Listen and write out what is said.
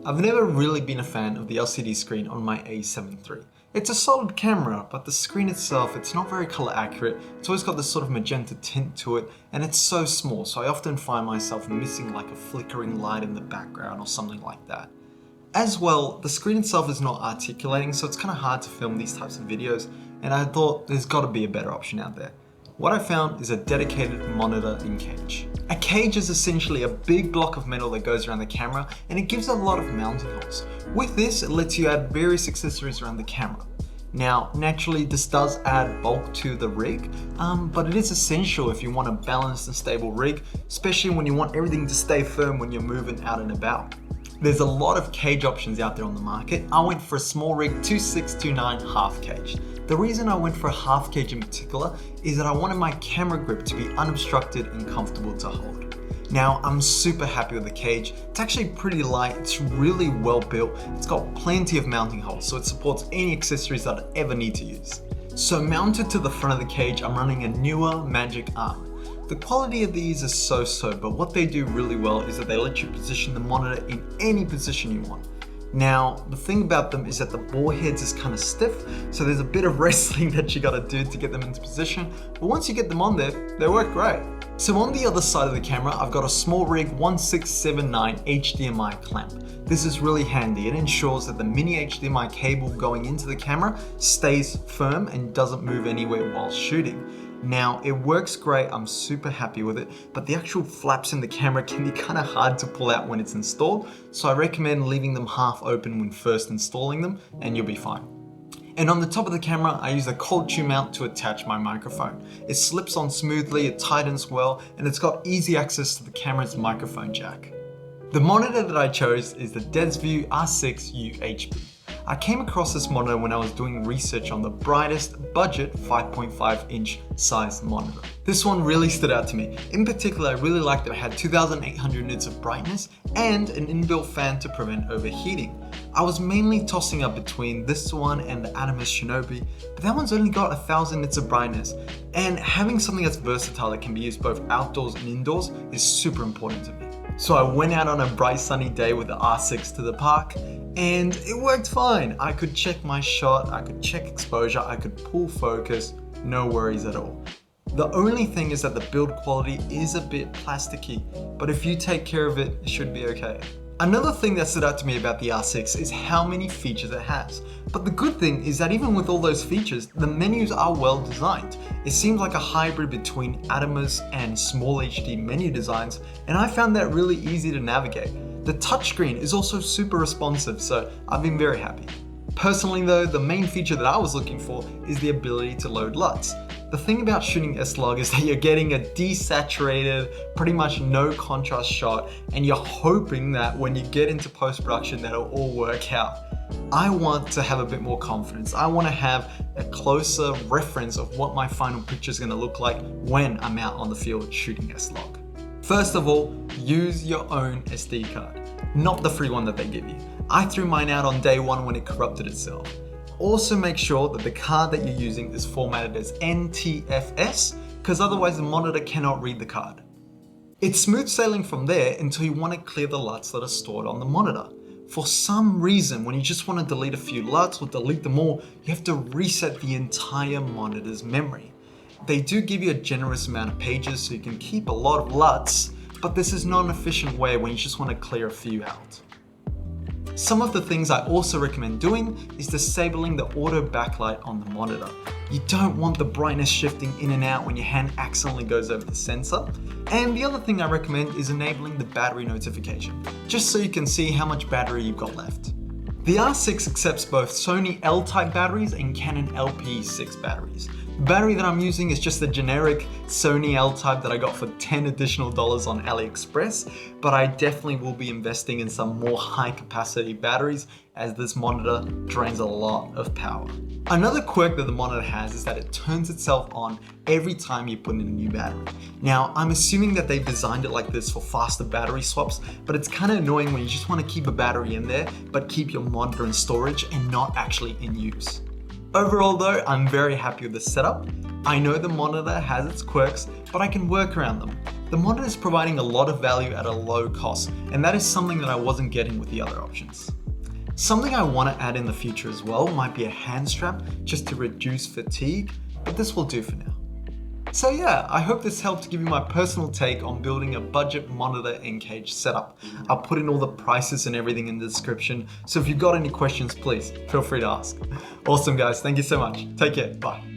I've never really been a fan of the LCD screen on my A7 III. It's a solid camera, but the screen itself, it's not very color accurate. It's always got this sort of magenta tint to it, and it's so small, so I often find myself missing like a flickering light in the background or something like that. As well, the screen itself is not articulating, so it's kind of hard to film these types of videos, and I thought there's got to be a better option out there. What I found is a dedicated monitor in cage. A cage is essentially a big block of metal that goes around the camera, and it gives a lot of mounting holes. With this, it lets you add various accessories around the camera. Now, naturally, this does add bulk to the rig, but it is essential if you want a balanced and stable rig, especially when you want everything to stay firm when you're moving out and about. There's a lot of cage options out there on the market. I went for a Smallrig 2629 half cage. The reason I went for a half cage in particular is that I wanted my camera grip to be unobstructed and comfortable to hold. Now, I'm super happy with the cage. It's actually pretty light, it's really well built, it's got plenty of mounting holes, so it supports any accessories that I ever need to use. So mounted to the front of the cage, I'm running a Neewer Magic Arm. The quality of these is so-so, but what they do really well is that they let you position the monitor in any position you want. Now, the thing about them is that the ball heads is kind of stiff, so there's a bit of wrestling that you gotta do to get them into position, but once you get them on there, they work great. So on the other side of the camera, I've got a Smallrig 1679 HDMI clamp. This is really handy. It ensures that the mini HDMI cable going into the camera stays firm and doesn't move anywhere while shooting. Now, it works great, I'm super happy with it, but the actual flaps in the camera can be kind of hard to pull out when it's installed, so I recommend leaving them half open when first installing them, and you'll be fine. And on the top of the camera, I use a cold tube mount to attach my microphone. It slips on smoothly, it tightens well, and it's got easy access to the camera's microphone jack. The monitor that I chose is the Desview R6 UHB. I came across this monitor when I was doing research on the brightest budget 5.5 inch size monitor. This one really stood out to me. In particular, I really liked that it had 2800 nits of brightness and an inbuilt fan to prevent overheating. I was mainly tossing up between this one and the Atomos Shinobi, but that one's only got 1000 nits of brightness, and having something that's versatile that can be used both outdoors and indoors is super important to me. So I went out on a bright sunny day with the R6 to the park, and it worked fine. I could check my shot, I could check exposure, I could pull focus, no worries at all. The only thing is that the build quality is a bit plasticky, but if you take care of it, it should be okay. Another thing that stood out to me about the R6 is how many features it has. But the good thing is that even with all those features, the menus are well designed. It seems like a hybrid between Atomos and small HD menu designs, and I found that really easy to navigate. The touchscreen is also super responsive, so I've been very happy. Personally though, the main feature that I was looking for is the ability to load LUTs. The thing about shooting S-Log is that you're getting a desaturated, pretty much no contrast shot, and you're hoping that when you get into post-production that it'll all work out. I want to have a bit more confidence. I want to have a closer reference of what my final picture is going to look like when I'm out on the field shooting S-Log. First of all, use your own SD card, not the free one that they give you. I threw mine out on day one when it corrupted itself. Also make sure that the card that you're using is formatted as NTFS, because otherwise the monitor cannot read the card. It's smooth sailing from there until you want to clear the LUTs that are stored on the monitor. For some reason, when you just want to delete a few LUTs or delete them all, you have to reset the entire monitor's memory. They do give you a generous amount of pages so you can keep a lot of LUTs, but this is not an efficient way when you just want to clear a few out. Some of the things I also recommend doing is disabling the auto backlight on the monitor. You don't want the brightness shifting in and out when your hand accidentally goes over the sensor. And the other thing I recommend is enabling the battery notification, just so you can see how much battery you've got left. The R6 accepts both Sony L-type batteries and Canon LP6 batteries. The battery that I'm using is just the generic Sony L-type that I got for $10 additional on AliExpress, but I definitely will be investing in some more high capacity batteries as this monitor drains a lot of power. Another quirk that the monitor has is that it turns itself on every time you put in a new battery. Now, I'm assuming that they've designed it like this for faster battery swaps, but it's kind of annoying when you just want to keep a battery in there, but keep your monitor in storage and not actually in use. Overall though, I'm very happy with this setup. I know the monitor has its quirks, but I can work around them. The monitor is providing a lot of value at a low cost, and that is something that I wasn't getting with the other options. Something I want to add in the future as well might be a hand strap just to reduce fatigue, but this will do for now. So yeah, I hope this helped give you my personal take on building a budget monitor N-Cage setup. I'll put in all the prices and everything in the description, so if you've got any questions, please feel free to ask. Awesome guys, thank you so much. Take care, bye.